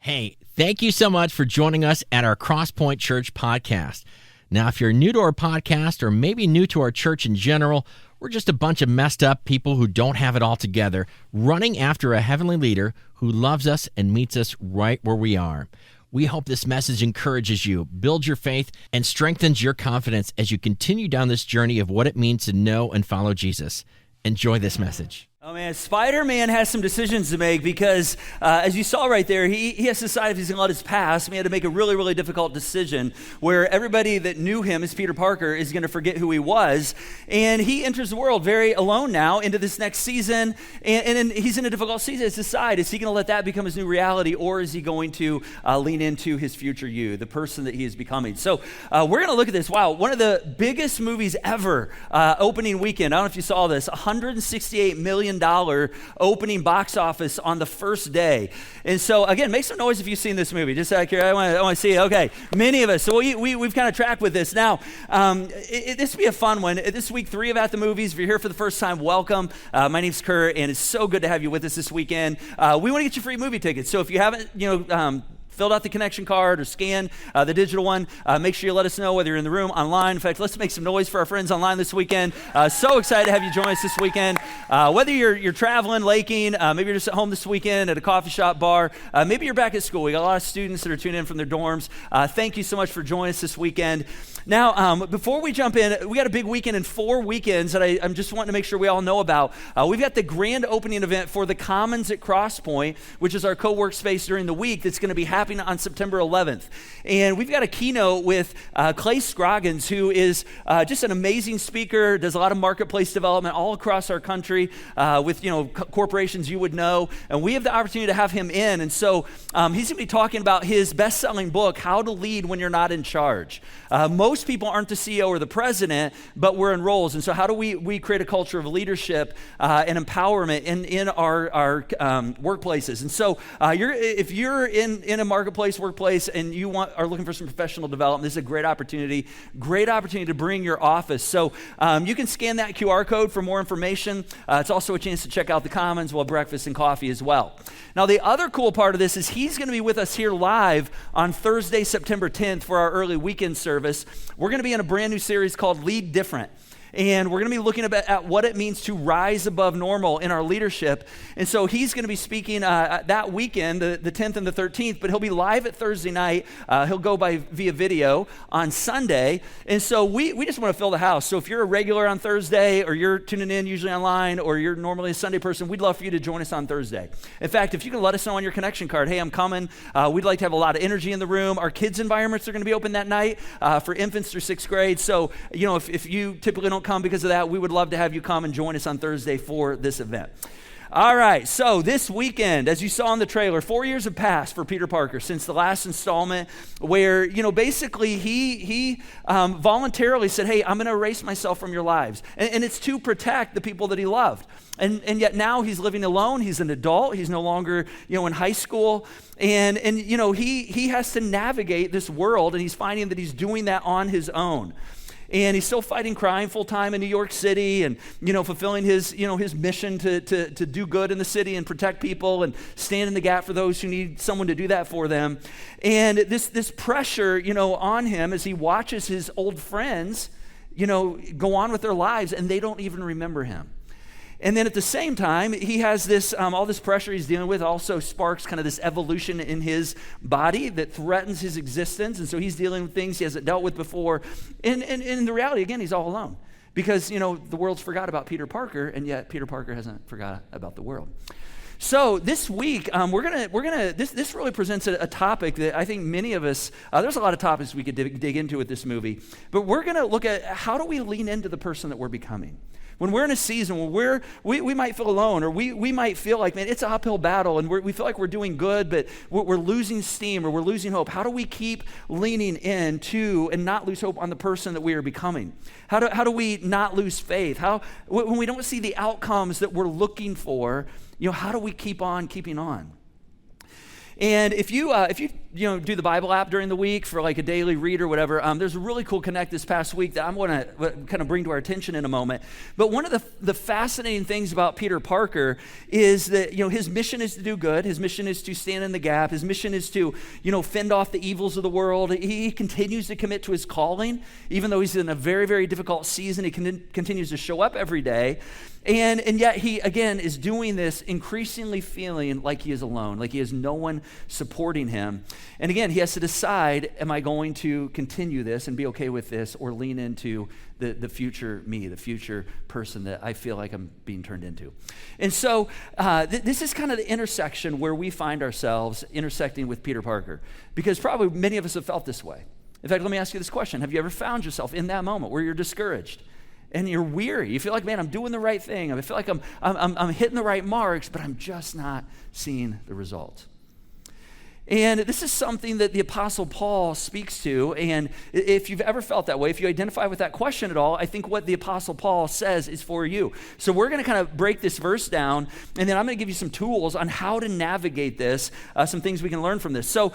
Hey, thank you so much for joining us at our Crosspoint Church podcast. Now, if you're new to our podcast or maybe new to our church in general, we're just a bunch of messed up people who don't have it all together, running after a heavenly leader who loves us and meets us right where we are. We hope this message encourages you, builds your faith, and strengthens your confidence as you continue down this journey of what it means to know and follow Jesus. Enjoy this message. Oh man, Spiderman has some decisions to make because, as you saw right there, he has to decide if he's going to let his past. He had to make a really, really difficult decision where everybody that knew him as Peter Parker is going to forget who he was. And he enters the world very alone now into this next season. And he's in a difficult season to decide, is he going to let that become his new reality, or is he going to lean into his future you, the person that he is becoming? So we're going to look at this. Wow, one of the biggest movies ever, opening weekend. I don't know if you saw this, $168 million opening box office on the first day. And so, again, make some noise if you've seen this movie. Just out of curiosity, I want to see it. Okay, many of us. So we've kind of tracked with this. Now, this will be a fun one. This week, 3 of At the Movies. If you're here for the first time, welcome. My name's Curt, and it's so good to have you with us this weekend. We want to get you free movie tickets. So if you haven't, filled out the connection card or scanned the digital one, make sure you let us know whether you're in the room, online. In fact, let's make some noise for our friends online this weekend. So excited to have you join us this weekend. Whether you're traveling, laking, maybe you're just at home this weekend at a coffee shop, bar, maybe you're back at school. We got a lot of students that are tuning in from their dorms. Thank you so much for joining us this weekend. Now, before we jump in, we got a big weekend in 4 weekends that I'm just wanting to make sure we all know about. We've got the grand opening event for the Commons at Crosspoint, which is our co-work space during the week that's going to be happening on September 11th. And we've got a keynote with Clay Scroggins, who is just an amazing speaker, does a lot of marketplace development all across our country with corporations you would know. And we have the opportunity to have him in. And so he's going to be talking about his best-selling book, How to Lead When You're Not in Charge. Most people aren't the CEO or the president, but we're in roles. And so how do we create a culture of leadership and empowerment in our workplaces? And so if you're in a marketplace, workplace, and you are looking for some professional development, this is a great opportunity to bring your office. So you can scan that QR code for more information. It's also a chance to check out the Commons. We'll have breakfast and coffee as well. Now, the other cool part of this is he's going to be with us here live on Thursday, September 10th for our early weekend service. We're going to be in a brand new series called Lead Different. And we're going to be looking at what it means to rise above normal in our leadership. And so he's going to be speaking that weekend, the 10th and the 13th, but he'll be live at Thursday night. He'll go via video on Sunday. And so we just want to fill the house. So if you're a regular on Thursday, or you're tuning in usually online, or you're normally a Sunday person, we'd love for you to join us on Thursday. In fact, if you can let us know on your connection card, hey, I'm coming. We'd like to have a lot of energy in the room. Our kids' environments are going to be open that night for infants through 6th grade. So, if you typically don't come because of that, we would love to have you come and join us on Thursday for this event. All right, so this weekend, as you saw in the trailer, 4 years have passed for Peter Parker since the last installment where, basically he voluntarily said, hey, I'm going to erase myself from your lives. And it's to protect the people that he loved. And yet now he's living alone. He's an adult. He's no longer, in high school. And he has to navigate this world, and he's finding that he's doing that on his own. And he's still fighting crime full-time in New York City and, fulfilling his mission to do good in the city and protect people and stand in the gap for those who need someone to do that for them. And this pressure, on him as he watches his old friends, go on with their lives, and they don't even remember him. And then at the same time, he has this, all this pressure he's dealing with also sparks kind of this evolution in his body that threatens his existence. And so he's dealing with things he hasn't dealt with before. And in the reality, again, he's all alone because, the world's forgot about Peter Parker, and yet Peter Parker hasn't forgot about the world. So this week, this really presents a topic that I think many of us, there's a lot of topics we could dig into with this movie, but we're going to look at how do we lean into the person that we're becoming. When we're in a season where we might feel alone, or we might feel like, man, it's an uphill battle, and we feel like we're doing good, but we're losing steam, or we're losing hope. How do we keep leaning into and not lose hope on the person that we are becoming? How do we not lose faith? When we don't see the outcomes that we're looking for, how do we keep on keeping on? And if you do the Bible app during the week for like a daily read or whatever, there's a really cool connect this past week that I'm going to kind of bring to our attention in a moment. But one of the fascinating things about Peter Parker is that, his mission is to do good. His mission is to stand in the gap. His mission is to, fend off the evils of the world. He continues to commit to his calling, even though he's in a very, very difficult season. He continues to show up every day. And yet he, again, is doing this increasingly feeling like he is alone, like he has no one supporting him. And again, he has to decide, am I going to continue this and be okay with this, or lean into the future me, the future person that I feel like I'm being turned into? And so this is kind of the intersection where we find ourselves intersecting with Peter Parker, because probably many of us have felt this way. In fact, let me ask you this question. Have you ever found yourself in that moment where you're discouraged? And you're weary. You feel like, man, I'm doing the right thing. I feel like I'm hitting the right marks, but I'm just not seeing the results. And this is something that the Apostle Paul speaks to. And if you've ever felt that way, if you identify with that question at all, I think what the Apostle Paul says is for you. So we're going to kind of break this verse down, and then I'm going to give you some tools on how to navigate this, some things we can learn from this. So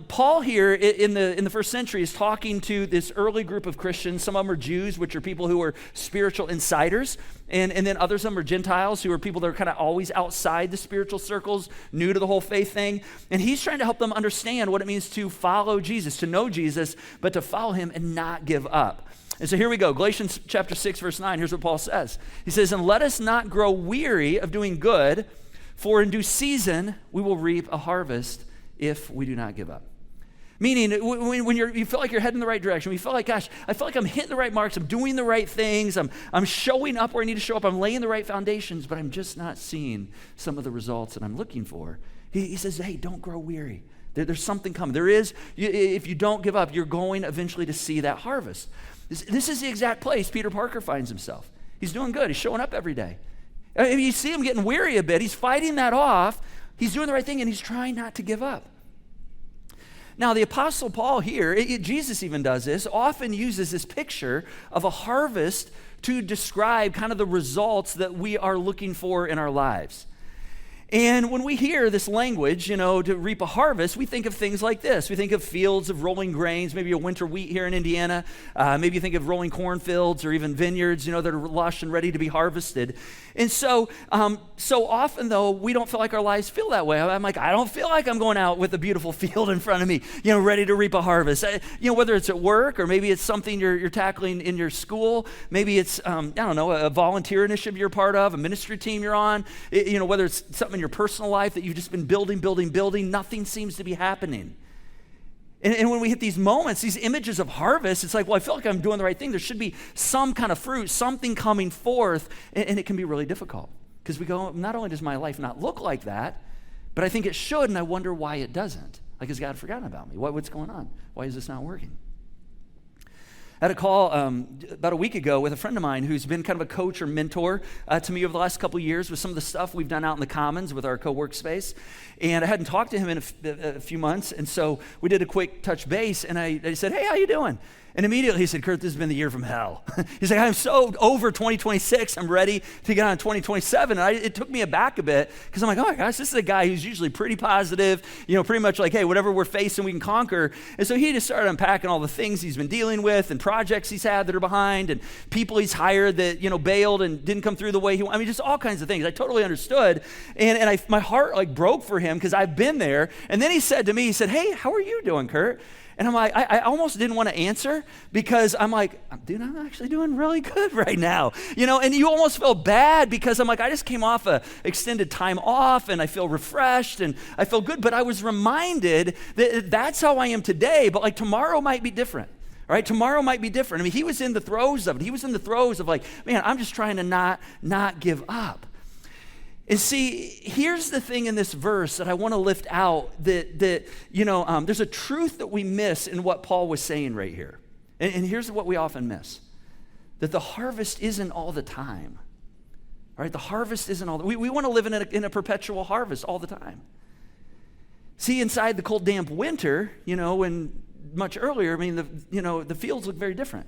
Paul here in the first century is talking to this early group of Christians. Some of them are Jews, which are people who are spiritual insiders. And then others of them are Gentiles, who are people that are kind of always outside the spiritual circles, new to the whole faith thing. And he's trying to help them understand what it means to follow Jesus, to know Jesus, but to follow him and not give up. And so here we go. Galatians chapter 6, verse 9. Here's what Paul says. He says, "And let us not grow weary of doing good, for in due season we will reap a harvest if we do not give up." Meaning, when you feel like you're heading in the right direction, when you feel like, gosh, I feel like I'm hitting the right marks, I'm doing the right things, I'm showing up where I need to show up, I'm laying the right foundations, but I'm just not seeing some of the results that I'm looking for. He says, hey, don't grow weary. There's something coming. There is, if you don't give up, you're going eventually to see that harvest. This is the exact place Peter Parker finds himself. He's doing good. He's showing up every day. I mean, you see him getting weary a bit. He's fighting that off. He's doing the right thing, and he's trying not to give up. Now, the Apostle Paul here, Jesus even does this, often uses this picture of a harvest to describe kind of the results that we are looking for in our lives. And when we hear this language, to reap a harvest, we think of things like this. We think of fields of rolling grains, maybe a winter wheat here in Indiana. Maybe you think of rolling cornfields or even vineyards, that are lush and ready to be harvested. And so often, though, we don't feel like our lives feel that way. I'm like, I don't feel like I'm going out with a beautiful field in front of me, ready to reap a harvest. Whether it's at work or maybe it's something you're tackling in your school. Maybe it's, a volunteer initiative you're part of, a ministry team you're on. Whether it's something in your personal life that you've just been building, nothing seems to be happening. And when we hit these moments, these images of harvest, it's like, well, I feel like I'm doing the right thing. There should be some kind of fruit, something coming forth, and it can be really difficult. Because we go, not only does my life not look like that, but I think it should, and I wonder why it doesn't. Like, has God forgotten about me? What's going on? Why is this not working? I had a call about a week ago with a friend of mine who's been kind of a coach or mentor to me over the last couple of years with some of the stuff we've done out in the Commons with our co-work space. And I hadn't talked to him in a few months, and so we did a quick touch base, and I said, hey, how you doing? And immediately he said, Curt, this has been the year from hell. He's like, I'm so over 2026. I'm ready to get on 2027. And it took me aback a bit because I'm like, oh my gosh, this is a guy who's usually pretty positive, pretty much like, hey, whatever we're facing, we can conquer. And so he just started unpacking all the things he's been dealing with and projects he's had that are behind and people he's hired that, bailed and didn't come through the way he wanted. I mean, just all kinds of things. I totally understood. And my heart broke for him because I've been there. And then he said to me, hey, how are you doing, Curt? And I'm like, I almost didn't want to answer because I'm like, dude, I'm actually doing really good right now. And you almost feel bad because I'm like, I just came off a extended time off and I feel refreshed and I feel good. But I was reminded that that's how I am today, but tomorrow might be different. Right? Tomorrow might be different. I mean, he was in the throes of it. He was in the throes of man, I'm just trying to not give up. And see, here's the thing in this verse that I want to lift out that there's a truth that we miss in what Paul was saying right here. And here's what we often miss. That the harvest isn't all the time. All right? The harvest isn't all the time. We want to live in a perpetual harvest all the time. See, inside the cold, damp winter, when much earlier, I mean, the fields look very different.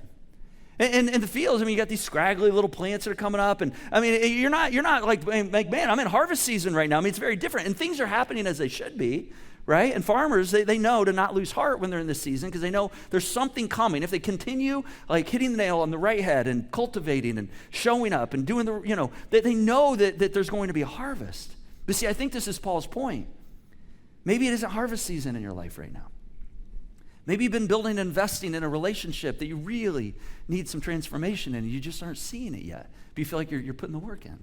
And the fields, I mean, you got these scraggly little plants that are coming up. And I mean, you're not like, man, I'm in harvest season right now. I mean, it's very different. And things are happening as they should be, right? And farmers, they know to not lose heart when they're in this season because they know there's something coming. If they continue like hitting the nail on the right head and cultivating and showing up and doing they know that there's going to be a harvest. But see, I think this is Paul's point. Maybe it isn't harvest season in your life right now. Maybe you've been building and investing in a relationship that you really need some transformation in and you just aren't seeing it yet. But you feel like you're putting the work in.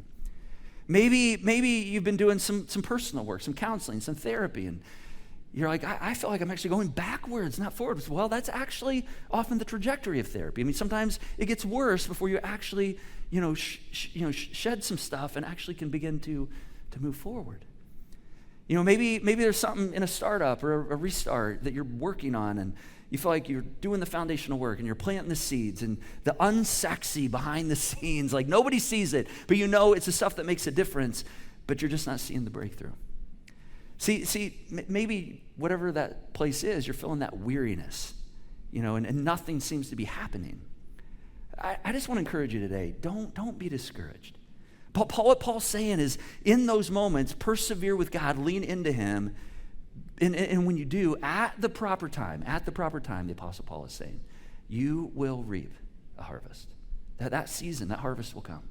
Maybe you've been doing some personal work, some counseling, some therapy, and you're like, I feel like I'm actually going backwards, not forwards. Well, that's actually often the trajectory of therapy. I mean, sometimes it gets worse before you actually, shed some stuff and actually can begin to move forward. Maybe there's something in a startup or a restart that you're working on, and you feel like you're doing the foundational work and you're planting the seeds and the unsexy behind the scenes, like nobody sees it, but it's the stuff that makes a difference, but you're just not seeing the breakthrough. See, maybe whatever that place is, you're feeling that weariness, and nothing seems to be happening. I just want to encourage you today, don't be discouraged. What Paul's saying is, in those moments, persevere with God, lean into him, and when you do, at the proper time, the Apostle Paul is saying, you will reap a harvest. That season, that harvest will come.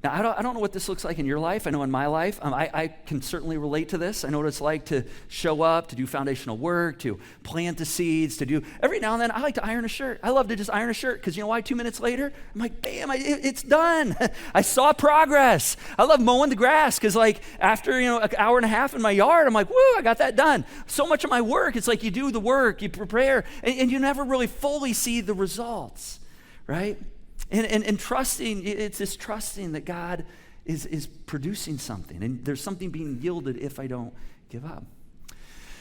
Now, I don't know what this looks like in your life. I know in my life, I can certainly relate to this. I know what it's like to show up, to do foundational work, to plant the seeds, to do, every now and then, I like to iron a shirt. I love to just iron a shirt because you know why? 2 minutes later, I'm like, bam, it's done. I saw progress. I love mowing the grass because after, an hour and a half in my yard, I'm like, woo, I got that done. So much of my work, it's like you do the work, you prepare, and you never really fully see the results, right? And trusting, it's this trusting that God is producing something, and there's something being yielded if I don't give up.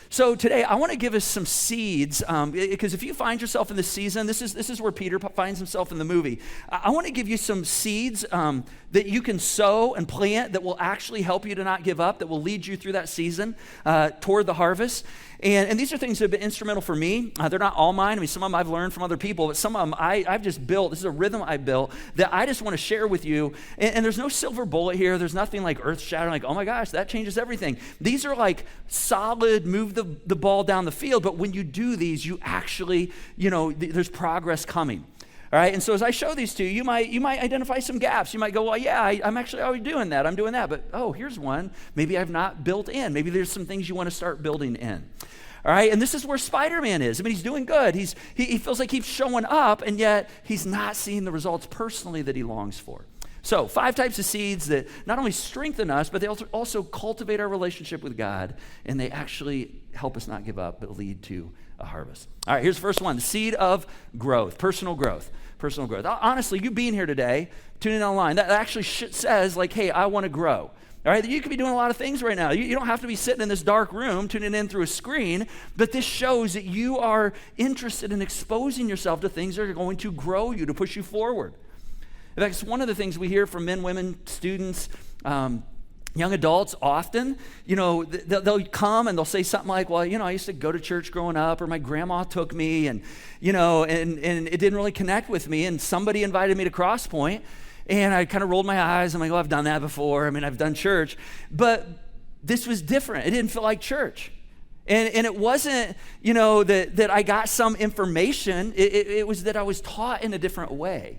So today, I want to give us some seeds, because if you find yourself in this season, this is where Peter finds himself in the movie. I want to give you some seeds that you can sow and plant that will actually help you to not give up, that will lead you through that season toward the harvest. And these are things that have been instrumental for me. They're not all mine. I mean, some of them I've learned from other people, but some of them I've just built. This is a rhythm I built that I just want to share with you. And there's no silver bullet here. There's nothing like earth-shattering, like, oh my gosh, that changes everything. These are like solid, move the ball down the field. But when you do these, you actually, there's progress coming. All right, and so as I show these to you, you might identify some gaps. You might go, well, yeah, I'm actually already doing that. I'm doing that. But, here's one. Maybe I've not built in. Maybe there's some things you want to start building in. All right, and this is where Spiderman is. I mean, he's doing good. He feels like he's showing up, and yet he's not seeing the results personally that he longs for. So 5 types of seeds that not only strengthen us, but they also cultivate our relationship with God, and they actually help us not give up, but lead to a harvest. All right, here's the first one, the seed of growth, personal growth. Personal growth. Honestly, you being here today, tuning in online, that actually says like, hey, I want to grow. All right, you could be doing a lot of things right now. You don't have to be sitting in this dark room tuning in through a screen, but this shows that you are interested in exposing yourself to things that are going to grow you, to push you forward. In fact, it's one of the things we hear from men, women, students, young adults often, they'll come and they'll say something like, well, I used to go to church growing up, or my grandma took me, and it didn't really connect with me, and somebody invited me to Crosspoint, and I kind of rolled my eyes. I'm like, well, I've done that before. I mean, I've done church, but this was different. It didn't feel like church. And it wasn't, that I got some information. It was that I was taught in a different way.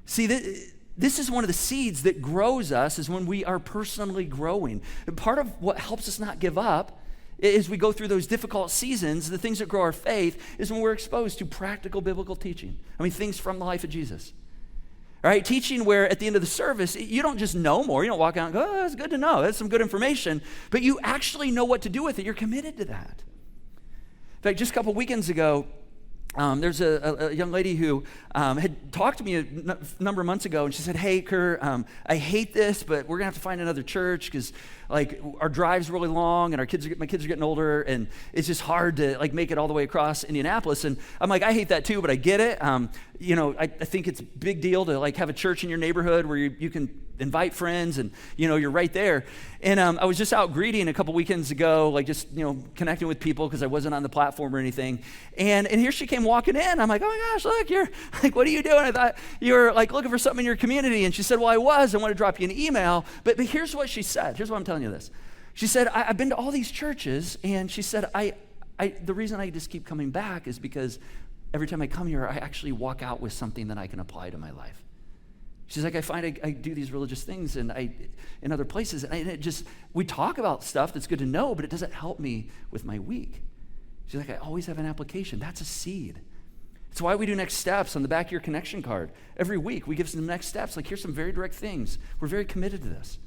See, this is one of the seeds that grows us, is when we are personally growing. And part of what helps us not give up as we go through those difficult seasons, the things that grow our faith, is when we're exposed to practical biblical teaching. I mean, things from the life of Jesus. All right, teaching where at the end of the service, you don't just know more. You don't walk out and go, oh, that's good to know. That's some good information. But you actually know what to do with it. You're committed to that. In fact, just a couple weekends ago, there's a young lady who had talked to me a number of months ago, and she said, hey, Curt, I hate this, but we're going to have to find another church because, our drive's really long, and my kids are getting older, and it's just hard to, make it all the way across Indianapolis. And I'm like, I hate that too, but I get it. I think it's a big deal to, have a church in your neighborhood where you can invite friends, and, you're right there. And I was just out greeting a couple weekends ago, connecting with people because I wasn't on the platform or anything. And here she came walking in. I'm like, oh my gosh, look, you're what are you doing? I thought you were looking for something in your community. And she said, well, I want to drop you an email. But here's what she said. Here's why I'm telling you this. She said, I've been to all these churches, and she said, the reason I just keep coming back is because every time I come here, I actually walk out with something that I can apply to my life. She's like, I find I do these religious things in other places, and we talk about stuff that's good to know, but it doesn't help me with my week. She's like, I always have an application. That's a seed. It's why we do next steps on the back of your connection card. Every week, we give some next steps. Like, here's some very direct things. We're very committed to this.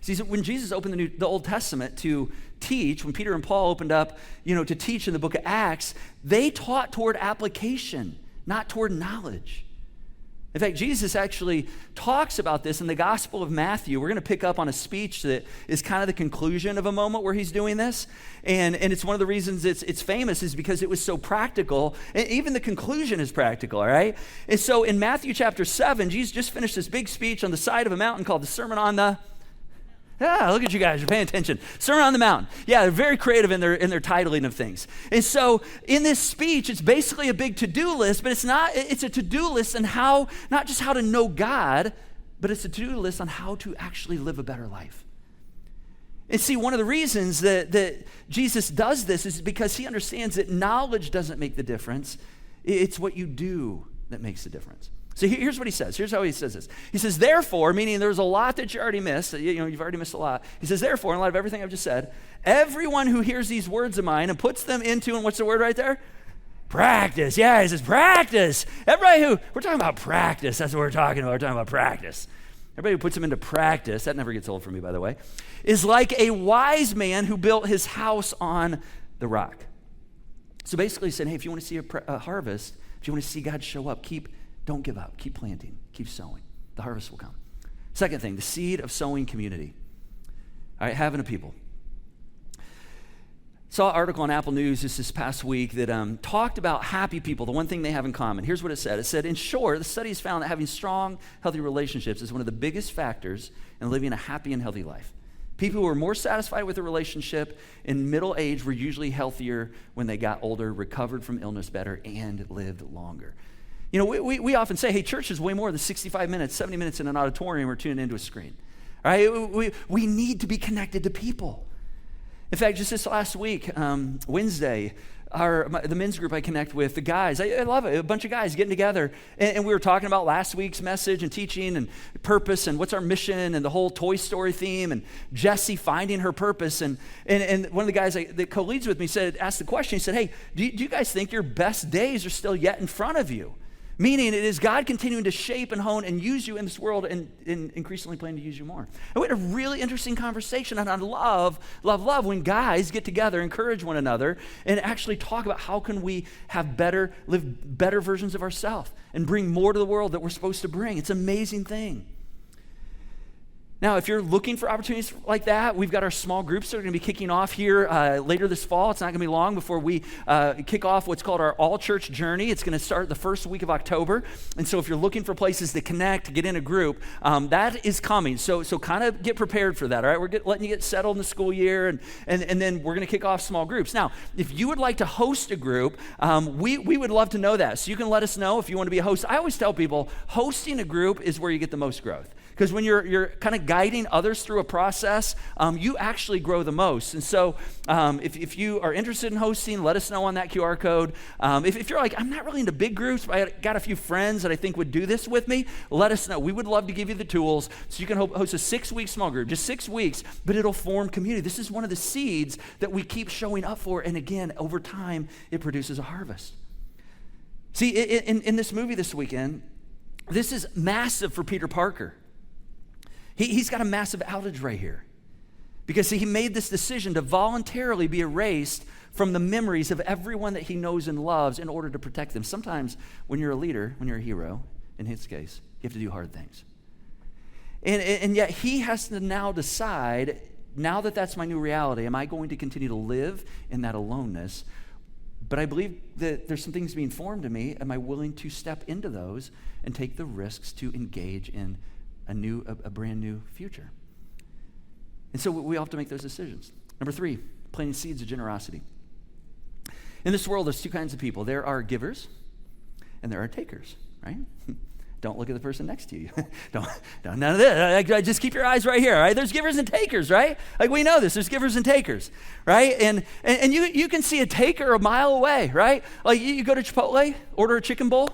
See, so when Jesus opened the Old Testament to teach, when Peter and Paul opened up, to teach in the book of Acts, they taught toward application, not toward knowledge. In fact, Jesus actually talks about this in the Gospel of Matthew. We're going to pick up on a speech that is kind of the conclusion of a moment where he's doing this. And it's one of the reasons it's famous is because it was so practical. And even the conclusion is practical, all right? And so in Matthew chapter 7, Jesus just finished this big speech on the side of a mountain called the Sermon on the... Yeah, look at you guys, you're paying attention. Sermon on the Mount. Yeah, they're very creative in their titling of things. And so in this speech, it's basically a big to-do list, but it's a to-do list on how, not just how to know God, but it's a to-do list on how to actually live a better life. And see, one of the reasons that Jesus does this is because he understands that knowledge doesn't make the difference. It's what you do that makes the difference. So here's what he says. Here's how he says this. He says, therefore, meaning there's a lot that you already missed. You've already missed a lot. He says, therefore, in light of everything I've just said, everyone who hears these words of mine and puts them into, and what's the word right there? Practice. Yeah, he says practice. We're talking about practice. That's what we're talking about. We're talking about practice. Everybody who puts them into practice, that never gets old for me, by the way, is like a wise man who built his house on the rock. So basically he's saying, hey, if you want to see a harvest, if you want to see God show up, don't give up. Keep planting. Keep sowing. The harvest will come. Second thing, the seed of sowing community. All right, having a people. Saw an article on Apple News this past week that talked about happy people, the one thing they have in common. Here's what it said. It said, in short, the studies found that having strong, healthy relationships is one of the biggest factors in living a happy and healthy life. People who are more satisfied with a relationship in middle age were usually healthier when they got older, recovered from illness better, and lived longer. We often say, hey, church is way more than 65 minutes, 70 minutes in an auditorium or tuning into a screen. All right? We need to be connected to people. In fact, just this last week, Wednesday, the men's group I connect with, the guys, I love it, a bunch of guys getting together, and we were talking about last week's message and teaching and purpose and what's our mission and the whole Toy Story theme and Jessie finding her purpose. And one of the guys that co-leads with me asked the question, he said, hey, do you guys think your best days are still yet in front of you? Meaning it is God continuing to shape and hone and use you in this world and increasingly planning to use you more. And we had a really interesting conversation on love when guys get together, encourage one another, and actually talk about how can we live better versions of ourselves and bring more to the world that we're supposed to bring. It's an amazing thing. Now, if you're looking for opportunities like that, we've got our small groups that are going to be kicking off here later this fall. It's not going to be long before we kick off what's called our all-church journey. It's going to start the first week of October. And so if you're looking for places to connect, to get in a group, that is coming. So kind of get prepared for that, all right? We're letting you get settled in the school year, and then we're going to kick off small groups. Now, if you would like to host a group, we would love to know that. So you can let us know if you want to be a host. I always tell people, hosting a group is where you get the most growth. Because when you're kind of guiding others through a process, you actually grow the most. And so if you are interested in hosting, let us know on that QR code. If you're like, I'm not really into big groups, but I got a few friends that I think would do this with me, let us know. We would love to give you the tools so you can host a 6-week small group, just 6 weeks, but it'll form community. This is one of the seeds that we keep showing up for. And again, over time, it produces a harvest. See, in this movie this weekend, this is massive for Peter Parker. He's got a massive outage right here because he made this decision to voluntarily be erased from the memories of everyone that he knows and loves in order to protect them. Sometimes when you're a leader, when you're a hero, in his case, you have to do hard things. And yet he has to now decide, now that that's my new reality, am I going to continue to live in that aloneness? But I believe that there's some things being formed in me. Am I willing to step into those and take the risks to engage in a brand new future? And so we all have to make those decisions. Number 3, planting seeds of generosity. In this world, there's 2 kinds of people. There are givers and there are takers, right? don't look at the person next to you. don't, none of this. Just keep your eyes right here, all right? There's givers and takers, right? Like we know this. There's givers and takers, right? And you can see a taker a mile away, right? Like you go to Chipotle, order a chicken bowl,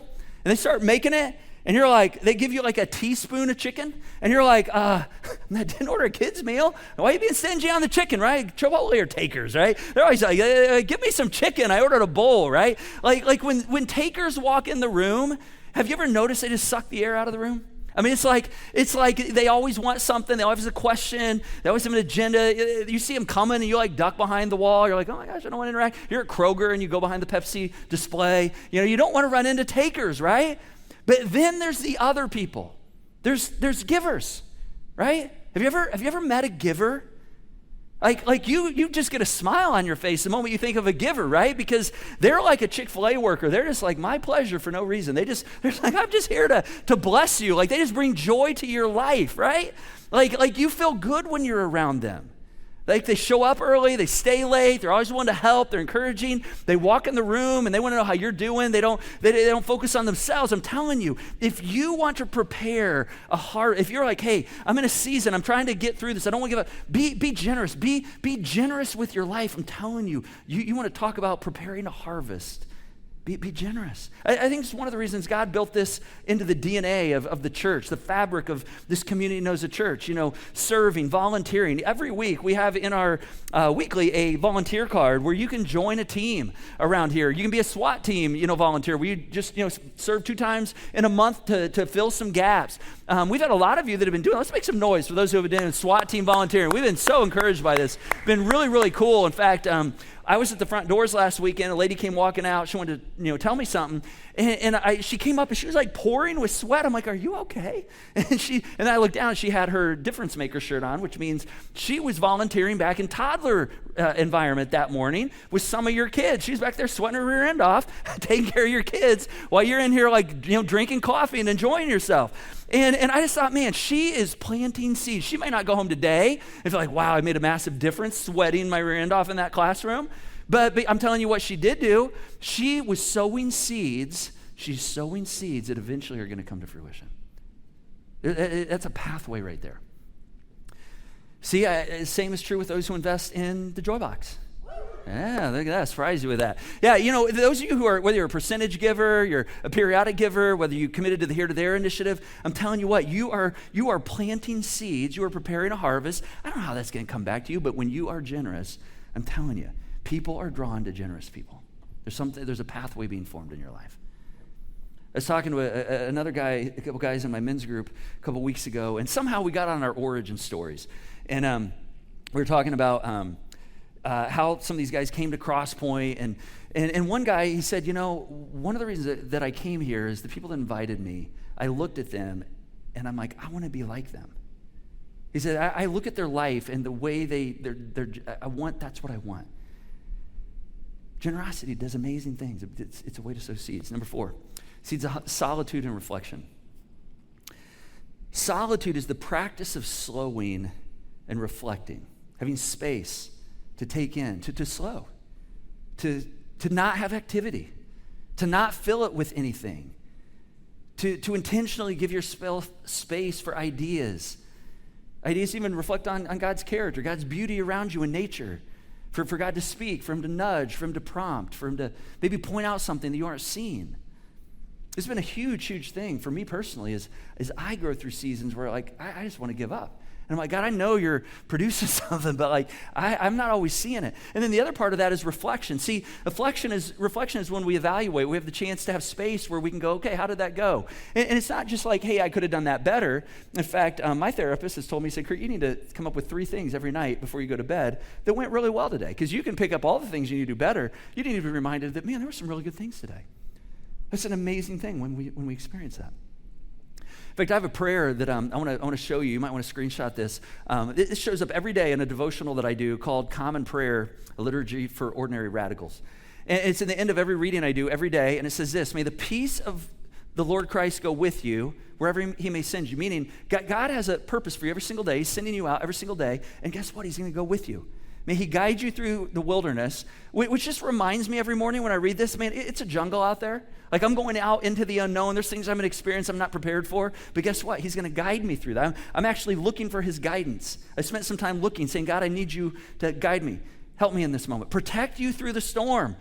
and they start making it, and you're like, they give you like a teaspoon of chicken, and you're like, I didn't order a kid's meal. Why are you being stingy on the chicken, right? Chipotle are takers, right? They're always like, give me some chicken. I ordered a bowl, right? Like when takers walk in the room, have you ever noticed they just suck the air out of the room? I mean, it's like they always want something. They always have a question. They always have an agenda. You see them coming, and you like duck behind the wall. You're like, oh my gosh, I don't want to interact. You're at Kroger, and you go behind the Pepsi display. You don't want to run into takers, right? But then there's the other people. There's givers, right? Have you ever met a giver? Like you just get a smile on your face the moment you think of a giver, right? Because they're like a Chick-fil-A worker. They're just like, my pleasure for no reason. They're like, I'm just here to bless you. Like they just bring joy to your life, right? Like you feel good when you're around them. Like they show up early, they stay late, they're always wanting to help, they're encouraging, they walk in the room and they want to know how you're doing. They don't focus on themselves. I'm telling you, if you want to prepare a heart, if you're like, hey, I'm in a season, I'm trying to get through this, I don't want to give up, be generous, be generous with your life. I'm telling you, you want to talk about preparing a harvest. Be generous. I think it's one of the reasons God built this into the DNA of the church, the fabric of this community knows a church, serving, volunteering. Every week we have in our weekly a volunteer card where you can join a team around here. You can be a SWAT team, volunteer. We just, serve 2 times in a month to fill some gaps. We've had a lot of you that have been doing, let's make some noise for those who have been doing SWAT team volunteering. We've been so encouraged by this. It's been really, really cool. In fact, I was at the front doors last weekend. A lady came walking out. She wanted to, tell me something. And she came up and she was like pouring with sweat. I'm like, are you okay? And I looked down. She had her difference maker shirt on, which means she was volunteering back in toddler environment that morning with some of your kids. She's back there sweating her rear end off, taking care of your kids while you're in here like, drinking coffee and enjoying yourself. And I just thought, man, she is planting seeds. She might not go home today and feel like, wow, I made a massive difference sweating my rear end off in that classroom. But I'm telling you what she did do. She was sowing seeds. She's sowing seeds that eventually are going to come to fruition. That's a pathway right there. See, same is true with those who invest in the Joy Box. Yeah, look at that. I surprised you with that. Yeah, those of you who are, whether you're a percentage giver, you're a periodic giver, whether you committed to the Here to There initiative, I'm telling you what, you are planting seeds, you are preparing a harvest. I don't know how that's going to come back to you, but when you are generous, I'm telling you, people are drawn to generous people. There's a pathway being formed in your life. I was talking to another guy, a couple guys in my men's group a couple weeks ago, and somehow we got on our origin stories. And we were talking about how some of these guys came to Cross Point, and one guy, he said, one of the reasons that I came here is the people that invited me, I looked at them, and I'm like, I want to be like them. He said, I look at their life and the way that's what I want. Generosity does amazing things. It's a way to sow seeds. Number 4, seeds of solitude and reflection. Solitude is the practice of slowing and reflecting, having space to take in, to slow, to not have activity, to not fill it with anything, to intentionally give yourself space for ideas even reflect on God's character, God's beauty around you in nature, for God to speak, for him to nudge, for him to prompt, for him to maybe point out something that you aren't seeing. It's been a huge, huge thing for me personally as I go through seasons where I just want to give up. And I'm like, God, I know you're producing something, but I'm not always seeing it. And then the other part of that is reflection. See, reflection is when we evaluate. We have the chance to have space where we can go, okay, how did that go? And it's not just like, hey, I could have done that better. In fact, my therapist has told me, he said, Curt, you need to come up with 3 things every night before you go to bed that went really well today. Because you can pick up all the things you need to do better. You need to be reminded that, man, there were some really good things today. That's an amazing thing when we experience that. In fact, I have a prayer that I want to show you. You might want to screenshot this. It shows up every day in a devotional that I do called Common Prayer, a liturgy for ordinary radicals. And it's in the end of every reading I do every day, and it says this: may the peace of the Lord Christ go with you wherever he may send you. Meaning, God has a purpose for you every single day. He's sending you out every single day, and guess what? He's going to go with you. May he guide you through the wilderness, which just reminds me every morning when I read this, man, it's a jungle out there. Like I'm going out into the unknown. There's things I'm going to experience I'm not prepared for. But guess what? He's going to guide me through that. I'm actually looking for his guidance. I spent some time looking, saying, God, I need you to guide me. Help me in this moment. Protect you through the storm.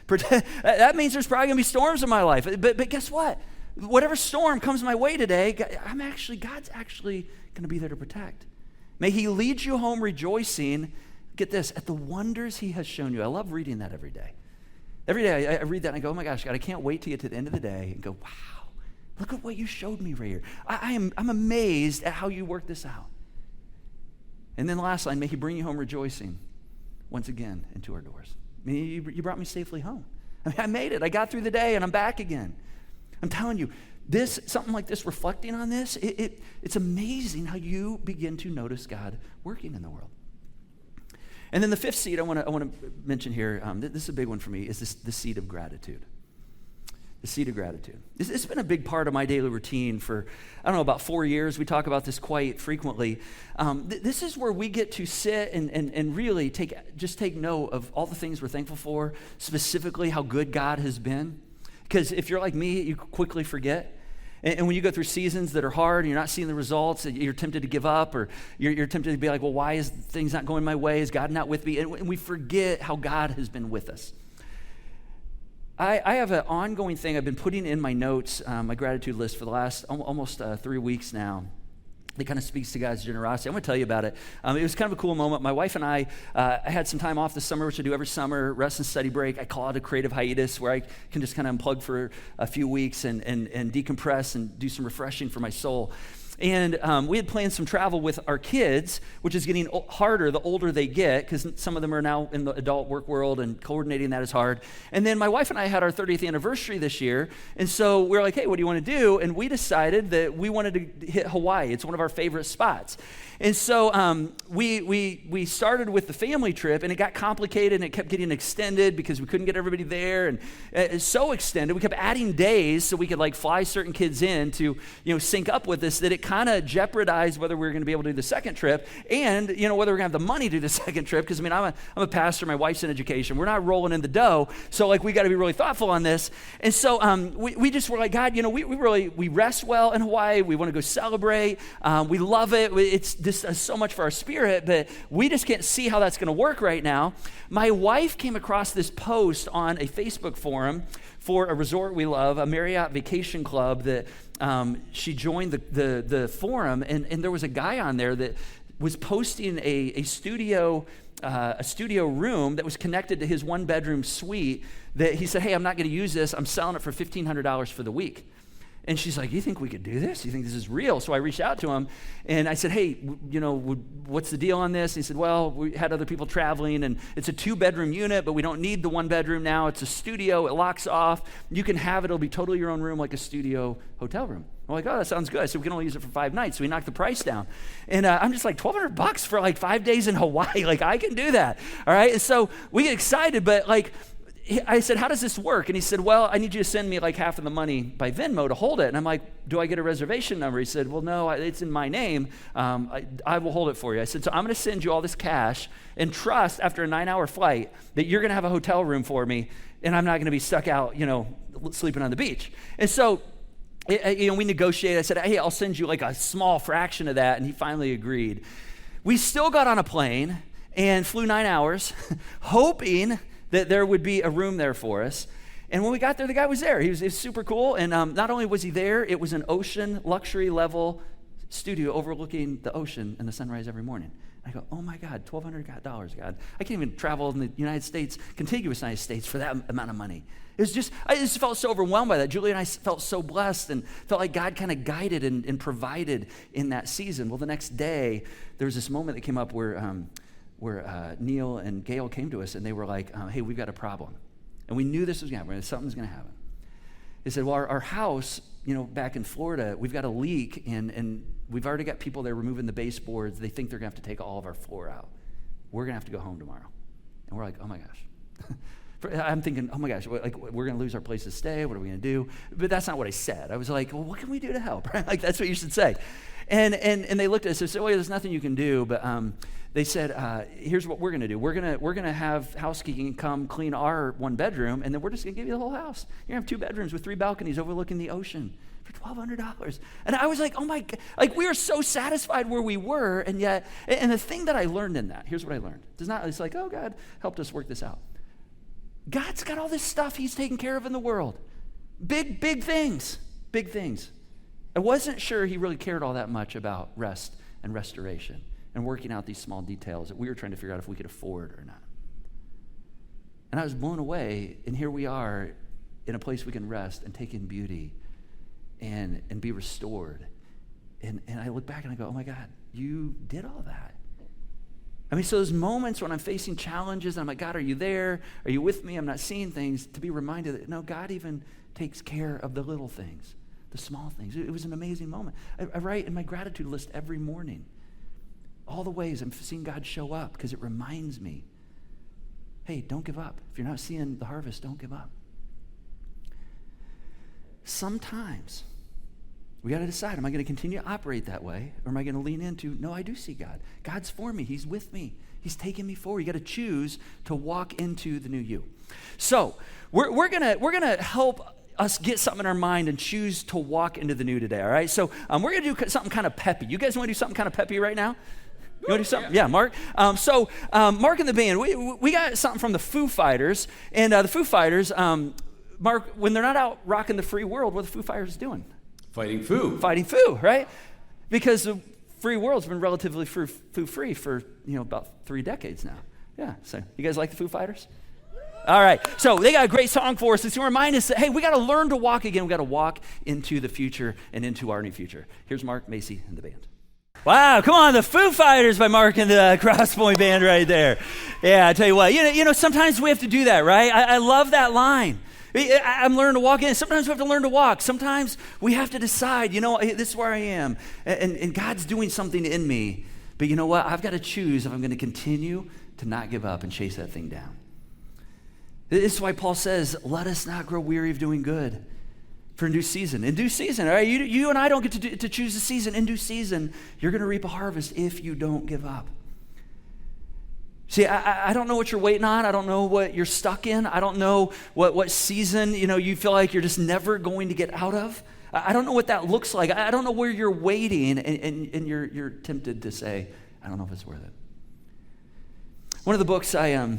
That means there's probably going to be storms in my life. But guess what? Whatever storm comes my way today, God's actually going to be there to protect. May he lead you home rejoicing, get this, at the wonders he has shown you. I love reading that every day. Every day I read that and I go, oh my gosh, God, I can't wait to get to the end of the day and go, wow, look at what you showed me right here. I'm amazed at how you worked this out. And then the last line, may he bring you home rejoicing once again into our doors. I mean, you brought me safely home. I mean, I made it. I got through the day and I'm back again. I'm telling you, something like this, reflecting on this, it's amazing how you begin to notice God working in the world. And then the fifth seed I want to mention here, this is a big one for me, is the seed of gratitude. The seed of gratitude. It's been a big part of my daily routine for, I don't know, about 4 years. We talk about this quite frequently. This is where we get to sit and really take note of all the things we're thankful for, specifically how good God has been. Because if you're like me, you quickly forget. And when you go through seasons that are hard and you're not seeing the results, you're tempted to give up, or you're tempted to be like, well, why is things not going my way? Is God not with me? And we forget how God has been with us. I have an ongoing thing I've been putting in my notes, my gratitude list for the last almost 3 weeks now. That kind of speaks to God's generosity. I'm going to tell you about it. It was kind of a cool moment. My wife and I had some time off this summer, which I do every summer, rest and study break. I call it a creative hiatus, where I can just kind of unplug for a few weeks and decompress and do some refreshing for my soul. And we had planned some travel with our kids, which is getting harder the older they get, because some of them are now in the adult work world, and coordinating that is hard. And then my wife and I had our 30th anniversary this year, and so we were like, hey, what do you want to do? And we decided that we wanted to hit Hawaii. It's one of our favorite spots. And so we started with the family trip, and it got complicated, and it kept getting extended because we couldn't get everybody there, and it's so extended. We kept adding days so we could like fly certain kids in to sync up with us, that it kind of jeopardized whether we were going to be able to do the second trip, and whether we're going to have the money to do the second trip. Because I'm a pastor, my wife's in education, we're not rolling in the dough, so like we got to be really thoughtful on this. And so we just were like, God, we rest well in Hawaii. We want to go celebrate. We love it. It's just so much for our spirit, but we just can't see how that's going to work right now. My wife came across this post on a Facebook forum for a resort we love, a Marriott Vacation Club, that she joined the forum, and there was a guy on there that was posting a studio room that was connected to his one-bedroom suite, that he said, hey, I'm not going to use this. I'm selling it for $1,500 for the week. And she's like, you think we could do this? You think this is real? So I reached out to him, and I said, hey, what's the deal on this? And he said, well, we had other people traveling, and it's a 2-bedroom unit, but we don't need the 1 bedroom now. It's a studio. It locks off. You can have it. It'll be totally your own room, like a studio hotel room. I'm like, oh, that sounds good. I said, we can only use it for 5 nights. So we knocked the price down. And I'm just like, $1,200 for like 5 days in Hawaii. Like, I can do that. All right. And so we get excited, but like, I said, how does this work? And he said, well, I need you to send me like half of the money by Venmo to hold it. And I'm like, do I get a reservation number? He said, well, no, it's in my name. I will hold it for you. I said, so I'm going to send you all this cash and trust after a 9-hour flight that you're going to have a hotel room for me, and I'm not going to be stuck out, sleeping on the beach. And so we negotiated. I said, hey, I'll send you like a small fraction of that. And he finally agreed. We still got on a plane and flew 9 hours, hoping that there would be a room there for us. And when we got there, the guy was there. He was super cool. And not only was he there, it was an ocean luxury level studio overlooking the ocean and the sunrise every morning. I go, oh my God, $1,200, God. I can't even travel in the United States, contiguous United States, for that amount of money. I just felt so overwhelmed by that. Julie and I felt so blessed and felt like God kind of guided and provided in that season. Well, the next day, there was this moment that came up where Neil and Gail came to us, and they were like, hey, we've got a problem. And we knew this was going to happen. Something's going to happen. They said, well, our house, back in Florida, we've got a leak, and we've already got people there removing the baseboards. They think they're going to have to take all of our floor out. We're going to have to go home tomorrow. And we're like, oh my gosh. I'm thinking, oh my gosh, like we're going to lose our place to stay. What are we going to do? But that's not what I said. I was like, well, what can we do to help? Right? Like that's what you should say. And they looked at us and said, well, there's nothing you can do. But they said, here's what we're going to do. We're gonna have housekeeping come clean our one bedroom, and then we're just going to give you the whole house. You're going to have 2 bedrooms with 3 balconies overlooking the ocean for $1,200. And I was like, oh my God, like we were so satisfied where we were, and yet, and the thing that I learned in that, here's what I learned. It's like, oh, God helped us work this out. God's got all this stuff he's taking care of in the world. Big things. I wasn't sure he really cared all that much about rest and restoration and working out these small details that we were trying to figure out if we could afford or not. And I was blown away, and here we are in a place we can rest and take in beauty and be restored. And I look back and I go, oh my God, you did all that. I mean, so those moments when I'm facing challenges and I'm like, God, are you there? Are you with me? I'm not seeing things. To be reminded that, no, God even takes care of the little things, the small things. It was an amazing moment. I write in my gratitude list every morning all the ways I'm seeing God show up because it reminds me, hey, don't give up. If you're not seeing the harvest, don't give up. Sometimes we got to decide, am I going to continue to operate that way, or am I going to lean into, no, I do see God. God's for me. He's with me. He's taking me forward. You got to choose to walk into the new you. So we're gonna help us get something in our mind and choose to walk into the new today, all right? So we're going to do something kind of peppy. You guys want to do something kind of peppy right now? You want to do something? Yeah, Mark. So Mark and the band, we got something from the Foo Fighters. And the Foo Fighters, Mark, when they're not out rocking the free world, what are the Foo Fighters doing? Fighting foo, right? Because the free world's been relatively foo-free for, about 3 decades now. Yeah, so you guys like the Foo Fighters? All right, so they got a great song for us. It's going to remind us that, hey, we got to learn to walk again. We got to walk into the future and into our new future. Here's Mark, Macy, and the band. Wow, come on, the Foo Fighters by Mark and the Crosspoint Band right there. Yeah, I tell you what, sometimes we have to do that, right? I love that line. I'm learning to walk in. Sometimes we have to learn to walk. Sometimes we have to decide, this is where I am. And God's doing something in me. But you know what? I've got to choose if I'm going to continue to not give up and chase that thing down. This is why Paul says, let us not grow weary of doing good for a new season. In due season, all right? You and I don't get to choose a season. In due season, you're going to reap a harvest if you don't give up. See, I don't know what you're waiting on. I don't know what you're stuck in. I don't know what season, you feel like you're just never going to get out of. I don't know what that looks like. I don't know where you're waiting and you're tempted to say, I don't know if it's worth it. One of the books I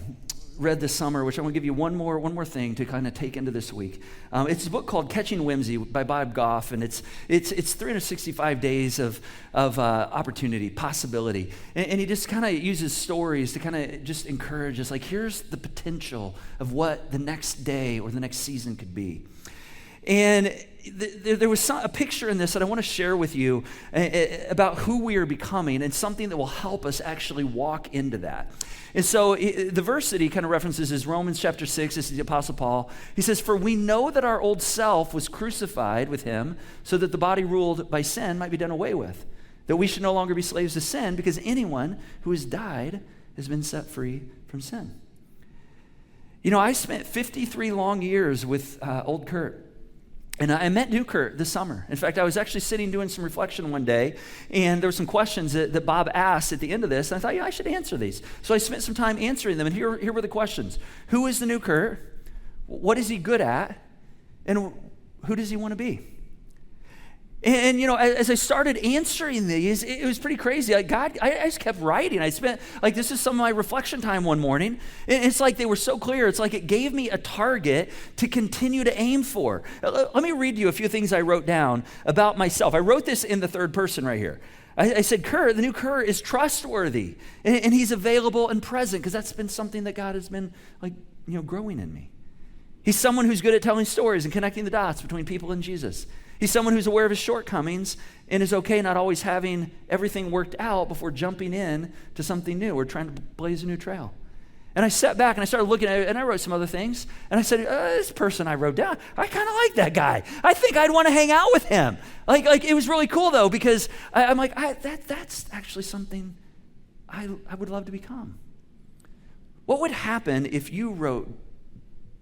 read this summer, which I want to give you one more thing to kind of take into this week. It's a book called Catching Whimsy by Bob Goff, and it's 365 days of opportunity, possibility, and he just kind of uses stories to kind of just encourage us, like here's the potential of what the next day or the next season could be. And there was a picture in this that I want to share with you about who we are becoming and something that will help us actually walk into that. And so the verse that he kind of references is Romans chapter 6. This is the Apostle Paul. He says, for we know that our old self was crucified with him so that the body ruled by sin might be done away with, that we should no longer be slaves to sin because anyone who has died has been set free from sin. I spent 53 long years with old Curt. And I met new Curt this summer. In fact, I was actually sitting doing some reflection one day, and there were some questions that Bob asked at the end of this, and I thought, I should answer these. So I spent some time answering them, and here were the questions. Who is the new Curt? What is he good at? And who does he want to be? And as I started answering these, it was pretty crazy. Like God, I just kept writing. I spent, this is some of my reflection time one morning. And it's like they were so clear. It's like it gave me a target to continue to aim for. Let me read you a few things I wrote down about myself. I wrote this in the third person right here. I said, Curt, the new Curt is trustworthy. And he's available and present because that's been something that God has been growing in me. He's someone who's good at telling stories and connecting the dots between people and Jesus. He's someone who's aware of his shortcomings and is okay not always having everything worked out before jumping in to something new or trying to blaze a new trail. And I sat back and I started looking at it, and I wrote some other things. And I said, this person I wrote down, I kind of like that guy. I think I'd want to hang out with him. Like it was really cool, though, because I'm like, that's actually something I would love to become. What would happen if you wrote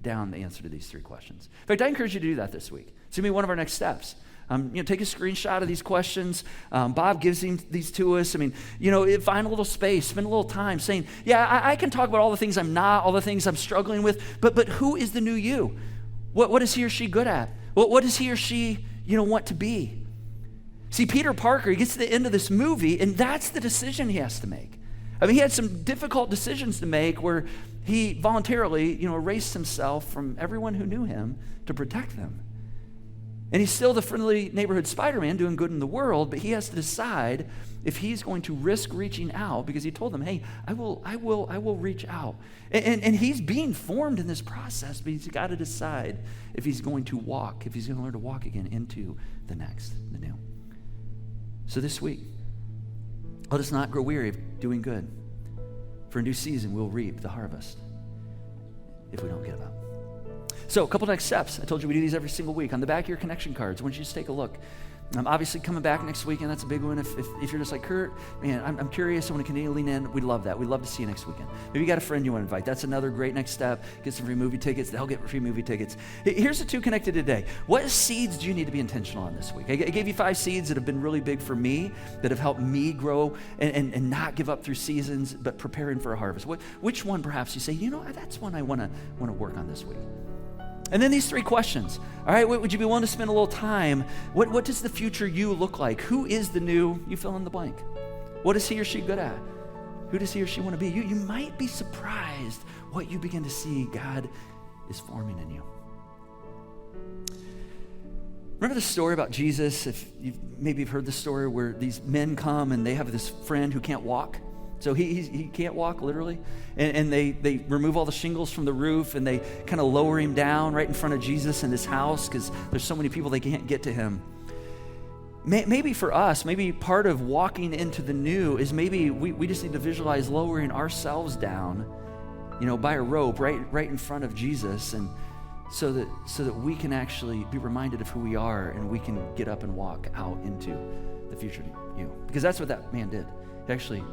down the answer to these 3 questions. In fact, I encourage you to do that this week. It's going to be one of our next steps. Take a screenshot of these questions. Bob gives these to us. Find a little space, spend a little time saying, yeah, I can talk about all the things I'm not, all the things I'm struggling with, but who is the new you? What is he or she good at? What does he or she, want to be? See, Peter Parker, he gets to the end of this movie, and that's the decision he has to make. He had some difficult decisions to make where he voluntarily, erased himself from everyone who knew him to protect them. And he's still the friendly neighborhood Spiderman doing good in the world, but he has to decide if he's going to risk reaching out, because he told them, hey, I will reach out. And he's being formed in this process, but he's got to decide if he's going to learn to walk again into the new. So this week, let us not grow weary of doing good. For a new season, we'll reap the harvest if we don't give up. So a couple next steps. I told you we do these every single week. On the back of your connection cards, why don't you just take a look. I'm obviously coming back next weekend. That's a big one. If you're just like, Curt, man, I'm curious. I want to continue to lean in. We'd love that. We'd love to see you next weekend. Maybe you got a friend you want to invite. That's another great next step. Get some free movie tickets. They'll get free movie tickets. Here's the 2 connected today. What seeds do you need to be intentional on this week? I gave you 5 seeds that have been really big for me, that have helped me grow and not give up through seasons, but preparing for a harvest. Which one perhaps you say, that's one I want to work on this week? And then these 3 questions. All right, would you be willing to spend a little time? What does the future you look like? Who is the new, you fill in the blank? What is he or she good at? Who does he or she want to be? You might be surprised what you begin to see God is forming in you. Remember the story about Jesus? If maybe you've heard the story where these men come and they have this friend who can't walk. So he can't walk, literally. And they remove all the shingles from the roof and they kind of lower him down right in front of Jesus in this house because there's so many people they can't get to him. Maybe for us, maybe part of walking into the new is maybe we just need to visualize lowering ourselves down, by a rope right in front of Jesus, and so that we can actually be reminded of who we are and we can get up and walk out into the future you. Because that's what that man did. He actually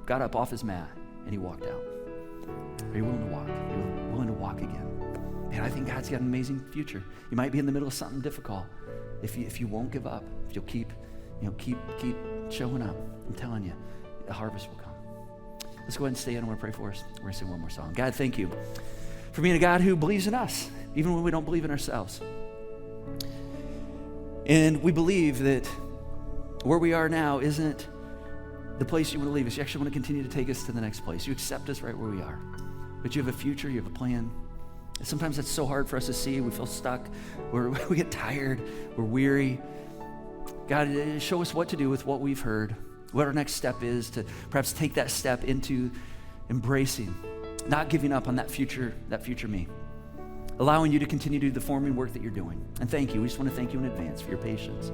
got up off his mat and he walked out. Are you willing to walk? Are you willing to walk again? And I think God's got an amazing future. You might be in the middle of something difficult. If you won't give up, if you'll keep showing up, I'm telling you, the harvest will come. Let's go ahead and stay in. I want to pray for us. We're going to sing one more song. God, thank you for being a God who believes in us, even when we don't believe in ourselves. And we believe that where we are now isn't the place you want to leave us. You actually want to continue to take us to the next place. You accept us right where we are. But you have a future, you have a plan. And sometimes that's so hard for us to see. We feel stuck. We get tired. We're weary. God, show us what to do with what we've heard, what our next step is to perhaps take that step into embracing, not giving up on that future me, allowing you to continue to do the forming work that you're doing. And thank you. We just want to thank you in advance for your patience.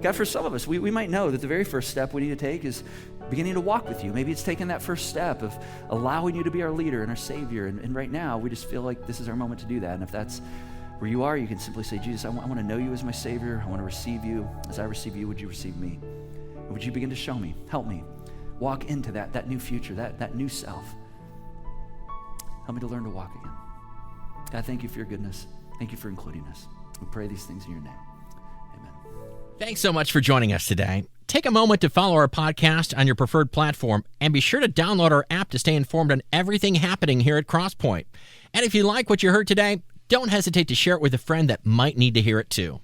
God, for some of us, we might know that the very first step we need to take is beginning to walk with you. Maybe it's taking that first step of allowing you to be our leader and our Savior. And right now, we just feel like this is our moment to do that. And if that's where you are, you can simply say, Jesus, I want to know you as my Savior. I want to receive you. As I receive you, would you receive me? And would you begin to show me, help me, walk into that new future, that new self. Help me to learn to walk again. God, thank you for your goodness. Thank you for including us. We pray these things in your name. Amen. Thanks so much for joining us today. Take a moment to follow our podcast on your preferred platform and be sure to download our app to stay informed on everything happening here at Crosspoint. And if you like what you heard today, don't hesitate to share it with a friend that might need to hear it too.